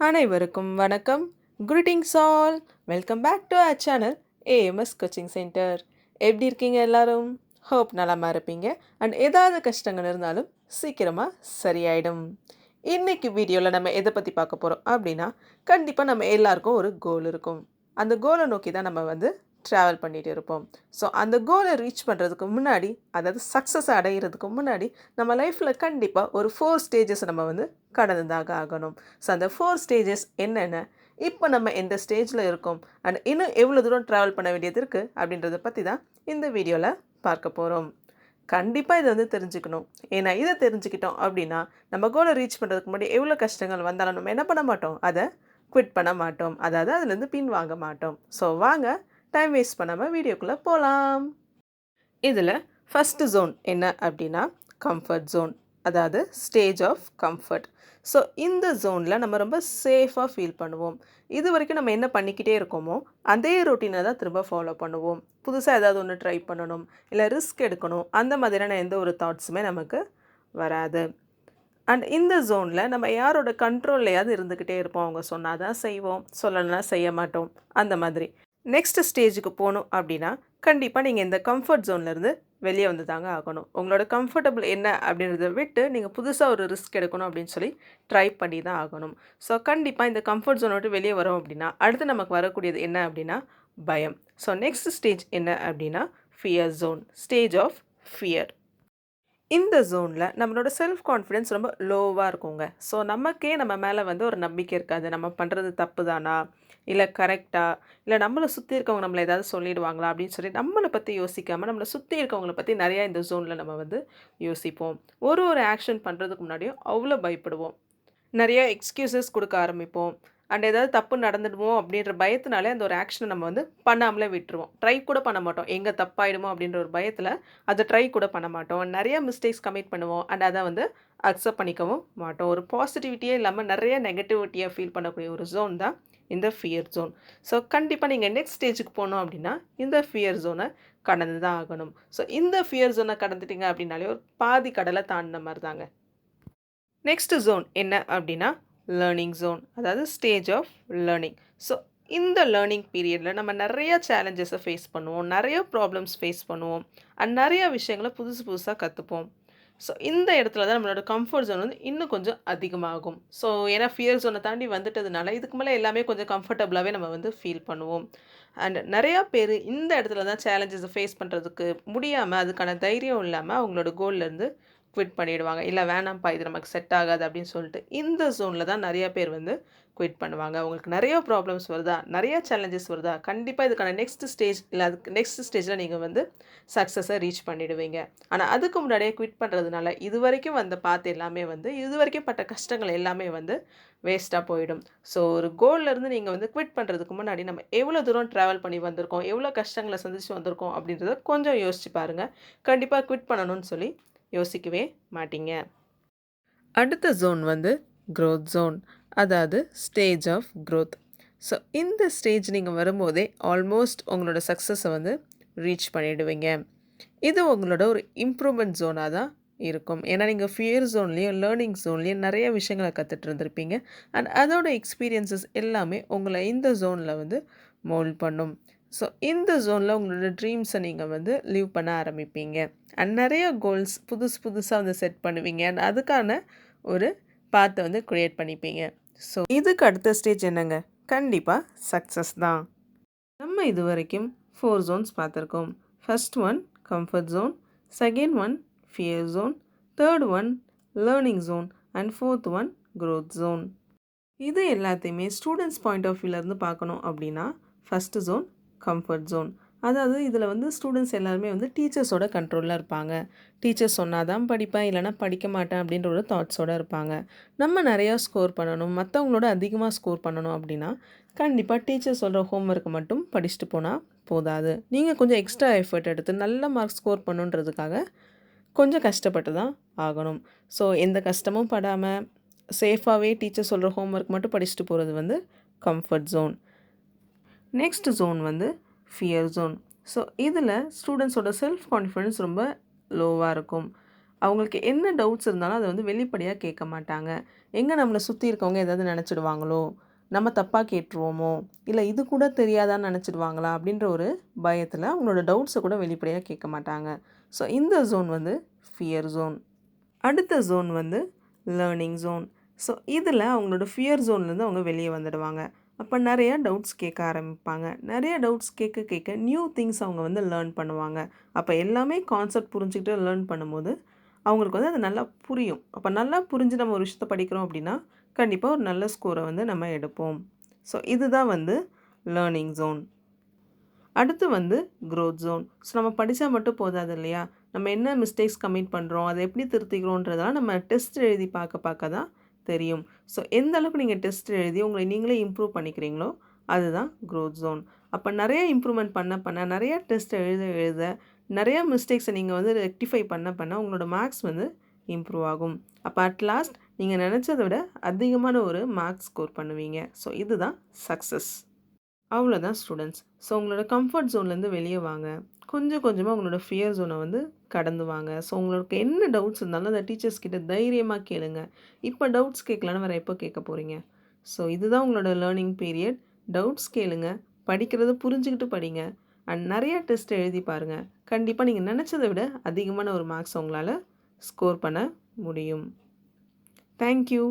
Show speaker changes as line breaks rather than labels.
அனைவருக்கும் வணக்கம். Greetings all. Welcome back to our channel AMS Coaching Centre. எப்படி இருக்கீங்க எல்லாரும்? ஹோப் நலமா இருப்பீங்க. அண்ட் ஏதாவது கஷ்டங்கள் இருந்தாலும் சீக்கிரமா சரியாயிடும். இன்னைக்கு வீடியோவில் நம்ம எதை பற்றி பார்க்க போகிறோம் அப்படின்னா, கண்டிப்பாக நம்ம எல்லாருக்கும் ஒரு கோல் இருக்கும். அந்த கோலை நோக்கி தான் நம்ம ட்ராவல் பண்ணிகிட்டு இருப்போம். ஸோ அந்த கோலை ரீச் பண்ணுறதுக்கு முன்னாடி, அதாவது சக்ஸஸ் அடைகிறதுக்கு முன்னாடி நம்ம லைஃப்பில் கண்டிப்பாக ஒரு 4 ஸ்டேஜஸ் நம்ம கடந்துதாக ஆகணும். ஸோ அந்த 4 ஸ்டேஜஸ் என்னென்ன, இப்போ நம்ம எந்த ஸ்டேஜில் இருக்கோம், அண்ட் இன்னும் எவ்வளோ தூரம் ட்ராவல் பண்ண வேண்டியது இருக்குது அப்படின்றத பற்றி தான் இந்த வீடியோவில் பார்க்க போகிறோம். கண்டிப்பாக இதை தெரிஞ்சுக்கணும். ஏன்னா இதை தெரிஞ்சுக்கிட்டோம் அப்படின்னா நம்ம கோலை ரீச் பண்ணுறதுக்கு முன்னாடி எவ்வளோ கஷ்டங்கள் வந்தாலும் நம்ம என்ன பண்ண மாட்டோம், அதை குவிட் பண்ண மாட்டோம். அதாவது அதுலேருந்து பின் வாங்க மாட்டோம். ஸோ வாங்க டைம் வேஸ்ட் பண்ணாமல் வீடியோக்குள்ளே போகலாம். இதில் ஃபஸ்ட்டு ஜோன் என்ன அப்படின்னா கம்ஃபர்ட் ஜோன், அதாவது ஸ்டேஜ் ஆஃப் கம்ஃபர்ட். ஸோ இந்த ஜோனில் நம்ம ரொம்ப சேஃபாக ஃபீல் பண்ணுவோம். இது வரைக்கும் நம்ம என்ன பண்ணிக்கிட்டே இருக்கோமோ அதே ரொட்டீனை தான் திரும்ப ஃபாலோ பண்ணுவோம். புதுசாக ஏதாவது ஒன்று ட்ரை பண்ணணும், இல்லை ரிஸ்க் எடுக்கணும், அந்த மாதிரியான எந்த ஒரு தாட்ஸுமே நமக்கு வராது. அண்ட் இந்த ஜோனில் நம்ம யாரோட கண்ட்ரோல்லையாவது இருந்துக்கிட்டே இருப்போம். அவங்க சொன்னால் தான் செய்வோம், சொல்லலைன்னா செய்ய மாட்டோம், அந்த மாதிரி. நெக்ஸ்ட் ஸ்டேஜுக்கு போகணும் அப்படின்னா கண்டிப்பாக நீங்கள் இந்த கம்ஃபர்ட் ஜோன்லேருந்து வெளியே வந்து தாங்க ஆகணும். உங்களோட கம்ஃபர்டபுள் என்ன அப்படின்றத விட்டு நீங்கள் புதுசாக ஒரு ரிஸ்க் எடுக்கணும் அப்படின்னு சொல்லி ட்ரை பண்ணி தான் ஆகணும். ஸோ கண்டிப்பாக இந்த கம்ஃபர்ட் ஜோனை விட்டு வெளியே வரோம் அப்படின்னா அடுத்து நமக்கு வரக்கூடியது என்ன அப்படின்னா பயம். ஸோ நெக்ஸ்ட் ஸ்டேஜ் என்ன அப்படின்னா fear zone, stage of fear. இந்த ஜோனில் நம்மளோட செல்ஃப் கான்ஃபிடென்ஸ் ரொம்ப லோவாக இருக்குங்க. ஸோ நமக்கே நம்ம மேலே ஒரு நம்பிக்கை இருக்காது. நம்ம பண்ணுறது தப்பு தானா, இல்லை கரெக்டாக, இல்லை நம்மளை சுற்றி இருக்கவங்க நம்மளை ஏதாவது சொல்லிடுவாங்களா அப்படின்னு சொல்லி நம்மளை பற்றி யோசிக்காமல் நம்மளை சுற்றி இருக்கவங்கள பற்றி நிறையா இந்த ஜோனில் நம்ம யோசிப்போம். ஒரு ஆக்ஷன் பண்ணுறதுக்கு முன்னாடியும் அவ்வளோ பயப்படுவோம். நிறைய எக்ஸ்கியூசஸ் கொடுக்க ஆரம்பிப்போம். அண்ட் ஏதாவது தப்பு நடந்துடுமோ அப்படின்ற பயத்தினாலே அந்த ஒரு ஆக்ஷனை நம்ம பண்ணாமலே விட்டுருவோம். ட்ரை கூட பண்ண மாட்டோம். எங்கே தப்பாயிடுமோ அப்படின்ற ஒரு பயத்தில் அதை ட்ரை கூட பண்ண மாட்டோம். நிறைய மிஸ்டேக்ஸ் கமிட் பண்ணுவோம். அண்ட் அதை அக்செப்ட் பண்ணிக்கவும் மாட்டோம். ஒரு பாசிட்டிவிட்டியே இல்லாமல் நிறைய நெகட்டிவிட்டியாக ஃபீல் பண்ணக்கூடிய ஒரு ஜோன் தான் இந்த ஃபியர் ஜோன். ஸோ கண்டிப்பாக நீங்கள் நெக்ஸ்ட் ஸ்டேஜுக்கு போனோம் அப்படின்னா இந்த ஃபியர் ஜோனை கடந்து தான் ஆகணும். ஸோ இந்த ஃபியர் ஜோனை கடந்துட்டிங்க அப்படின்னாலே ஒரு பாதி கடலை தாண்டின மாதிரி தாங்க. நெக்ஸ்ட் ஜோன் என்ன அப்படின்னா லேர்னிங் ஜோன், அதாவது ஸ்டேஜ் ஆஃப் லேர்னிங். ஸோ இந்த லேர்னிங் பீரியடில் நம்ம நிறைய சேலஞ்சஸை ஃபேஸ் பண்ணுவோம், நிறைய ப்ராப்ளம்ஸ் ஃபேஸ் பண்ணுவோம், அண்ட் நிறைய விஷயங்களை புதுசாக கற்றுப்போம். ஸோ இந்த இடத்துல தான் நம்மளோட கம்ஃபர்ட் ஜோன் இன்னும் கொஞ்சம் அதிகமாகும். ஸோ ஏன்னா ஃபியர் ஜோனை தாண்டி வந்துட்டதுனால இதுக்கு மேலே எல்லாமே கொஞ்சம் கம்ஃபர்டபுளாகவே நம்ம ஃபீல் பண்ணுவோம். அண்ட் நிறையா பேர் இந்த இடத்துல தான் சேலஞ்சஸை ஃபேஸ் பண்ணுறதுக்கு முடியாமல், அதுக்கான தைரியம் இல்லாமல் அவங்களோட கோல்லேருந்து குவிட் பண்ணிவிடுவாங்க. இல்லை வேணாம்ப்பா, இது நமக்கு செட் ஆகாது அப்படின்னு சொல்லிட்டு இந்த ஜோனில் தான் நிறைய பேர் குவிட் பண்ணுவாங்க. உங்களுக்கு நிறைய ப்ராப்ளம்ஸ் வருதா, நிறைய சேலஞ்சஸ் வருதா, கண்டிப்பாக இதுக்கான நெக்ஸ்ட் ஸ்டேஜ் இல்லை அதுக்கு நெக்ஸ்ட் ஸ்டேஜில் நீங்கள் சக்ஸஸை ரீச் பண்ணிவிடுவீங்க. ஆனால் அதுக்கு முன்னாடியே குவிட் பண்ணுறதுனால இது வரைக்கும் பாத்து எல்லாமே இது வரைக்கும் பட்ட கஷ்டங்கள் எல்லாமே வேஸ்ட்டாக போயிடும். ஸோ ஒரு கோல்லேருந்து நீங்கள் குவிட் பண்ணுறதுக்கு முன்னாடி நம்ம எவ்வளோ தூரம் ட்ராவல் பண்ணி வந்திருக்கோம், எவ்வளோ கஷ்டங்களை சந்திச்சு வந்திருக்கோம் அப்படின்றத கொஞ்சம் யோசிச்சு பாருங்கள். கண்டிப்பாக குவிட் பண்ணணும்னு சொல்லி யோசிக்கவே மாட்டீங்க. அடுத்த ஜோன் க்ரோத் ஜோன், அதாவது ஸ்டேஜ் ஆஃப் க்ரோத். ஸோ இந்த ஸ்டேஜ் நீங்கள் வரும்போதே ஆல்மோஸ்ட் உங்களோட சக்ஸஸை ரீச் பண்ணிவிடுவீங்க. இது உங்களோட ஒரு இம்ப்ரூவ்மெண்ட் ஜோனாக தான் இருக்கும். ஏன்னா நீங்கள் ஃபியர் ஜோன்லேயும் லேர்னிங் ஜோன்லேயும் நிறைய விஷயங்களை கற்றுட்டு இருந்திருப்பீங்க. அண்ட் அதோட எக்ஸ்பீரியன்ஸஸ் எல்லாமே உங்களை இந்த ஜோனில் மோல்ட் பண்ணும். ஸோ இந்த ஜோனில் உங்களோட ட்ரீம்ஸை நீங்கள் லீவ் பண்ண ஆரம்பிப்பீங்க. அண்ட் நிறைய கோல்ஸ் புதுசாக செட் பண்ணுவீங்க. அண்ட் அதுக்கான ஒரு பாத்தை க்ரியேட் பண்ணிப்பீங்க. ஸோ இதுக்கு அடுத்த ஸ்டேஜ் என்னங்க, கண்டிப்பாக சக்ஸஸ் தான். நம்ம இது வரைக்கும் 4 ஜோன்ஸ் பார்த்துருக்கோம். First one comfort zone, second one fear zone, third one learning zone, and fourth one growth zone. இது எல்லாத்தையுமே ஸ்டூடெண்ட்ஸ் பாயிண்ட் ஆஃப் வியூலேருந்து பார்க்கணும் அப்படின்னா ஃபஸ்ட்டு ஜோன் கம்ஃபர்ட் ஜோன். அதாவது இதில் ஸ்டூடெண்ட்ஸ் எல்லாருமே டீச்சர்ஸோட கண்ட்ரோலில் இருப்பாங்க. டீச்சர்ஸ் சொன்னால் தான் படிப்பேன், இல்லைனா படிக்க மாட்டேன் அப்படின்ற ஒரு தாட்ஸோடு இருப்பாங்க. நம்ம நிறையா ஸ்கோர் பண்ணணும், மற்றவங்களோட அதிகமாக ஸ்கோர் பண்ணணும் அப்படின்னா கண்டிப்பாக டீச்சர் சொல்கிற ஹோம்ஒர்க்கை மட்டும் படிச்சுட்டு போனால் போதாது. நீங்கள் கொஞ்சம் எக்ஸ்ட்ரா எஃபர்ட் எடுத்து நல்ல மார்க் ஸ்கோர் பண்ணுன்றதுக்காக கொஞ்சம் கஷ்டப்பட்டு தான் ஆகணும். ஸோ எந்த கஷ்டமும் படாமல் சேஃபாகவே டீச்சர் சொல்கிற ஹோம்ஒர்க் மட்டும் படிச்சுட்டு போகிறது comfort zone. Next zone fear zone. So இதில் ஸ்டூடெண்ட்ஸோட செல்ஃப் கான்ஃபிடென்ஸ் ரொம்ப லோவாக இருக்கும். அவங்களுக்கு என்ன டவுட்ஸ் இருந்தாலும் அதை வந்து வெளிப்படையாக கேட்க மாட்டாங்க. எங்கே நம்மளை சுற்றி இருக்கவங்க ஏதாவது நினச்சிடுவாங்களோ, நம்ம தப்பாக கேட்டுருவோமோ, இல்லை இது கூட தெரியாதான்னு நினச்சிடுவாங்களா அப்படின்ற ஒரு பயத்தில் அவங்களோட டவுட்ஸை கூட வெளிப்படையாக கேட்க மாட்டாங்க. ஸோ இந்த ஜோன் வந்து ஃபியர் ஜோன். அடுத்த ஜோன் வந்து லேர்னிங் ஜோன். ஸோ இதில் அவங்களோட ஃபியர் ஜோன்லேருந்து அவங்க வெளியே வந்துடுவாங்க. அப்போ நிறையா டவுட்ஸ் கேட்க ஆரம்பிப்பாங்க. நிறைய டவுட்ஸ் கேட்க கேட்க நியூ திங்ஸ் அவங்க வந்து லேர்ன் பண்ணுவாங்க. அப்போ எல்லாமே கான்செப்ட் புரிஞ்சுக்கிட்டு லேர்ன் பண்ணும்போது அவங்களுக்கு வந்து அது நல்லா புரியும். அப்போ நல்லா புரிஞ்சு நம்ம ஒரு விஷயத்த படிக்கிறோம் அப்படின்னா கண்டிப்பாக ஒரு நல்ல ஸ்கோரை வந்து நம்ம எடுப்போம். ஸோ இதுதான் வந்து லேர்னிங் ஜோன். அடுத்து வந்து க்ரோத் ஜோன். ஸோ நம்ம படித்தா மட்டும் போதாது இல்லையா? நம்ம என்ன மிஸ்டேக்ஸ் கமிட் பண்ணுறோம், அதை எப்படி திருத்திக்கிறோன்றதெல்லாம் நம்ம டெஸ்ட் எழுதி பார்க்க பார்க்க தான் தெரியும். ஸோ எந்த அளவுக்கு நீங்கள் டெஸ்ட் எழுதி உங்களை நீங்களே இம்ப்ரூவ் பண்ணிக்கிறீங்களோ அதுதான் க்ரோத் ஜோன். அப்போ நிறைய இம்ப்ரூவ்மெண்ட் பண்ண பண்ண, நிறைய டெஸ்ட் எழுத எழுத, நிறைய மிஸ்டேக்ஸை நீங்கள் வந்து ரெக்டிஃபை பண்ண பண்ண உங்களோட மார்க்ஸ் வந்து இம்ப்ரூவ் ஆகும். அப்போ அட் லாஸ்ட் நீங்கள் நினச்சதை விட அதிகமான ஒரு மார்க்ஸ் ஸ்கோர் பண்ணுவீங்க. ஸோ இதுதான் சக்ஸஸ். அவ்வளோதான் ஸ்டூடெண்ட்ஸ். ஸோ உங்களோட கம்ஃபர்ட் ஜோன்லேருந்து வெளியே வாங்க. கொஞ்சம் கொஞ்சமாக உங்களோட ஃபியர் ஜோனை வந்து கடந்து வாங்க. ஸோ உங்களுக்கு என்ன டவுட்ஸ் இருந்தாலும் அந்த டீச்சர்ஸ் கிட்ட தைரியமாக கேளுங்க. இப்போ டவுட்ஸ் கேட்கலன்னா வேறு எப்போ கேட்க போகிறீங்க? ஸோ இதுதான் உங்களோட லேர்னிங் பீரியட். டவுட்ஸ் கேளுங்க, படிக்கிறத புரிஞ்சுக்கிட்டு படிங்க, அண்ட் நிறைய டெஸ்ட் எழுதி பாருங்கள். கண்டிப்பாக நீங்கள் நினச்சதை விட அதிகமான ஒரு மார்க்ஸ் உங்களால் ஸ்கோர் பண்ண முடியும். தேங்க்யூ.